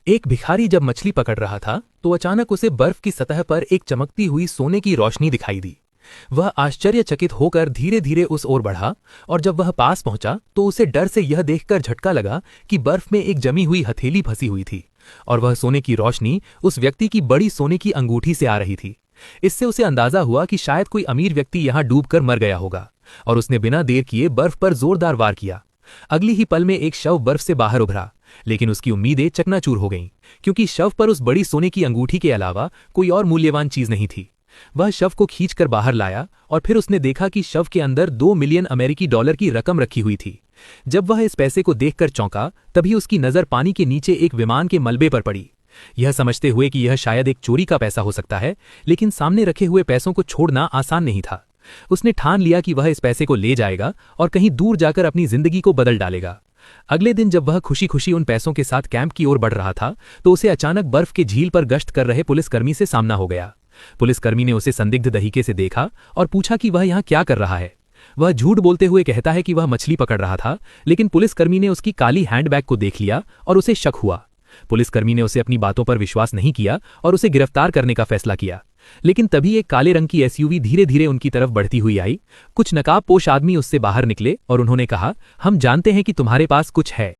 एक भिखारी जब मछली पकड़ रहा था तो अचानक उसे बर्फ की सतह पर एक चमकती हुई सोने की रोशनी दिखाई दी। वह आश्चर्यचकित होकर धीरे धीरे उस ओर बढ़ा और जब वह पास पहुंचा तो उसे डर से यह देखकर झटका लगा कि बर्फ में एक जमी हुई हथेली फंसी हुई थी और वह सोने की रोशनी उस व्यक्ति की बड़ी सोने की अंगूठी से आ रही थी। इससे उसे अंदाजा हुआ कि शायद कोई अमीर व्यक्ति यहां डूबकर मर गया होगा और उसने बिना देर किए बर्फ पर जोरदार वार किया। अगली ही पल में एक शव बर्फ से बाहर उभरा, लेकिन उसकी उम्मीदें चकनाचूर हो गईं, क्योंकि शव पर उस बड़ी सोने की अंगूठी के अलावा कोई और मूल्यवान चीज नहीं थी। वह शव को खींचकर बाहर लाया और फिर उसने देखा कि शव के अंदर 2 मिलियन अमेरिकी डॉलर की रकम रखी हुई थी। जब वह इस पैसे को देखकर चौंका, तभी उसकी नजर पानी के नीचे एक विमान के मलबे पर पड़ी। यह समझते हुए कि यह शायद एक चोरी का पैसा हो सकता है, लेकिन सामने रखे हुए पैसों को छोड़ना आसान नहीं था। उसने ठान लिया कि वह इस पैसे को ले जाएगा और कहीं दूर जाकर अपनी जिंदगी को बदल डालेगा। अगले दिन जब वह खुशी खुशी उन पैसों के साथ कैंप की ओर बढ़ रहा था तो उसे अचानक बर्फ के झील पर गश्त कर रहे पुलिसकर्मी से सामना हो गया। पुलिसकर्मी ने उसे संदिग्ध तरीके से देखा और पूछा कि वह यहाँ क्या कर रहा है। वह झूठ बोलते हुए कहता है कि वह मछली पकड़ रहा था, लेकिन पुलिसकर्मी ने उसकी काली हैंडबैग को देख लिया और उसे शक हुआ। पुलिसकर्मी ने उसे अपनी बातों पर विश्वास नहीं किया और उसे गिरफ्तार करने का फैसला किया। लेकिन तभी एक काले रंग की एसयूवी धीरे धीरे उनकी तरफ बढ़ती हुई आई। कुछ नकाबपोश आदमी उससे बाहर निकले और उन्होंने कहा, हम जानते हैं कि तुम्हारे पास कुछ है,